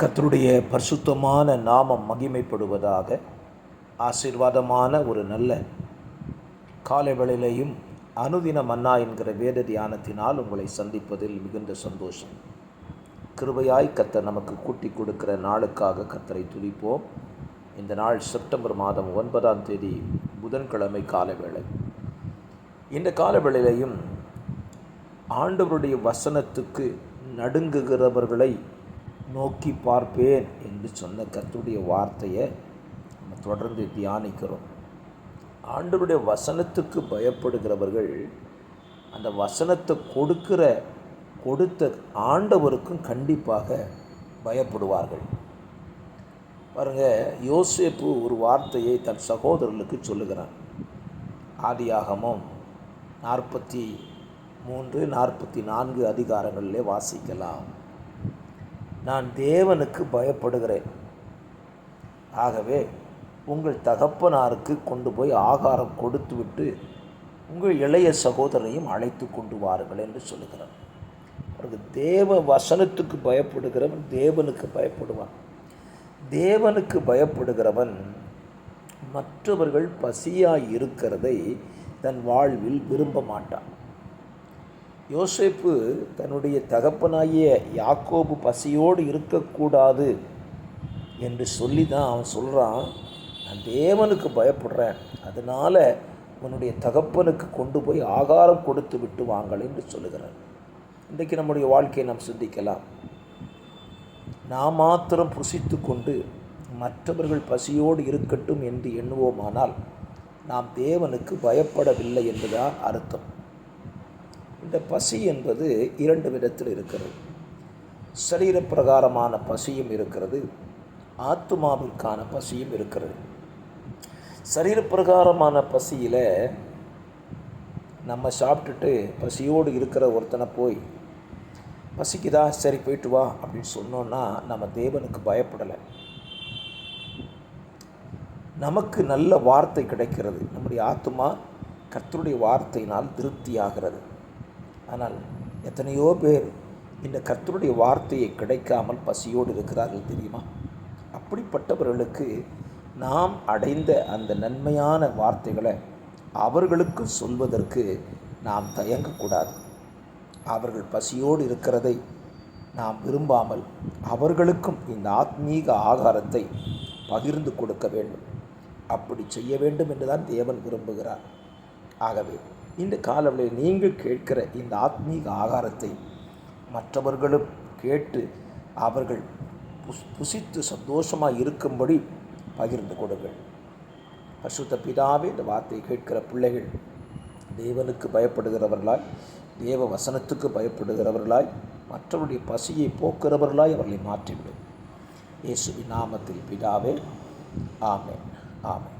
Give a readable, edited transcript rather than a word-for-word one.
கர்த்தருடைய பரிசுத்தமான நாமம் மகிமைப்படுவதாக. ஆசீர்வாதமான ஒரு நல்ல காலை வேளையிலேயும் அனுதின மன்னா என்கிற வேத தியானத்தினால் உங்களை சந்திப்பதில் மிகுந்த சந்தோஷம். கிருபையாய் கர்த்தர் நமக்கு கூட்டி கொடுக்கிற நாளுக்காக கர்த்தரை துதிப்போம். இந்த நாள் செப்டம்பர் மாதம் 9ஆம் தேதி புதன்கிழமை காலவேளை. இந்த காலவேளையிலையும் ஆண்டவருடைய வசனத்துக்கு நடுங்குகிறவர்களை நோக்கி பார்ப்பேன் என்று சொன்ன கர்த்தருடைய வார்த்தையை நம்ம தொடர்ந்து தியானிக்கிறோம். ஆண்டவருடைய வசனத்துக்கு பயப்படுகிறவர்கள் அந்த வசனத்தை கொடுத்த ஆண்டவருக்கும் கண்டிப்பாக பயப்படுவார்கள். பாருங்கள், யோசேப்பு ஒரு வார்த்தையை தன் சகோதரர்களுக்கு சொல்லுகிறான். ஆதியாகமம் 43, 44 அதிகாரங்களிலே வாசிக்கலாம். நான் தேவனுக்கு பயப்படுகிறேன், ஆகவே உங்கள் தகப்பனாருக்கு கொண்டு போய் ஆகாரம் கொடுத்துவிட்டு உங்கள் இளைய சகோதரனையும் அழைத்து கொண்டு வாருங்கள் என்று சொல்லுகிறார். அவருக்கு தேவ வசனத்துக்கு பயப்படுகிறவன் தேவனுக்கு பயப்படுவான். தேவனுக்கு பயப்படுகிறவன் மற்றவர்கள் பசியாய் இருக்கிறதை தன் வாழ்வில் விரும்ப மாட்டான். யோசேப்பு தன்னுடைய தகப்பனாகிய யாக்கோபு பசியோடு இருக்கக்கூடாது என்று சொல்லி தான் அவன் சொல்கிறான், நான் தேவனுக்கு பயப்படுறேன், அதனால் உன்னுடைய தகப்பனுக்கு கொண்டு போய் ஆகாரம் கொடுத்து விட்டு வாங்கள் என்று சொல்லுகிறான். இன்றைக்கு நம்முடைய வாழ்க்கையை நாம் சிந்திக்கலாம். நாம் மாத்திரம் புசித்து கொண்டு மற்றவர்கள் பசியோடு இருக்கட்டும் என்று எண்ணுவோமானால் நாம் தேவனுக்கு பயப்படவில்லை என்பதுதான் அர்த்தம். இந்த பசி என்பது 2 விதத்தில் இருக்கிறது. சரீரப்பிரகாரமான பசியும் இருக்கிறது, ஆத்துமாவிற்கான பசியும் இருக்கிறது. சரீரப்பிரகாரமான பசியில் நம்ம சாப்பிட்டுட்டு பசியோடு இருக்கிற ஒருத்தனை போய் பசிக்குதா, சரி போயிட்டு வா அப்படின்னு சொன்னோன்னா நம்ம தேவனுக்கு பயப்படலை. நமக்கு நல்ல வார்த்தை கிடைக்கிறது, நம்முடைய ஆத்துமா கர்த்தருடைய வார்த்தையினால் திருப்தியாகிறது. ஆனால் எத்தனையோ பேர் இந்த கர்த்தருடைய வார்த்தையை கிடைக்காமல் பசியோடு இருக்கிறார்கள் தெரியுமா? அப்படிப்பட்டவர்களுக்கு நாம் அடைந்த அந்த நன்மையான வார்த்தைகளை அவர்களுக்கு சொல்வதற்கு நாம் தயங்கக்கூடாது. அவர்கள் பசியோடு இருக்கிறதை நாம் விரும்பாமல் அவர்களுக்கும் இந்த ஆத்மீக ஆகாரத்தை பகிர்ந்து கொடுக்க வேண்டும். அப்படி செய்ய வேண்டும் என்றுதான் தேவன் விரும்புகிறார். ஆகவே இந்த காலவெளியில் நீங்கள் கேட்கிற இந்த ஆத்மீக ஆகாரத்தை மற்றவர்களும் கேட்டு அவர்கள் புசித்து சந்தோஷமாக இருக்கும்படி பகிர்ந்து கொடுங்கள். பரிசுத்த பிதாவே, இந்த வார்த்தையை கேட்கிற பிள்ளைகள் தேவனுக்கு பயப்படுகிறவர்களாய், தேவ வசனத்துக்கு பயப்படுகிறவர்களாய், மற்றவருடைய பசியை போக்குறவர்களாய் அவர்களை மாற்றிவிடும். இயேசுவின் நாமத்தில் பிதாவே, ஆமென், ஆமென்.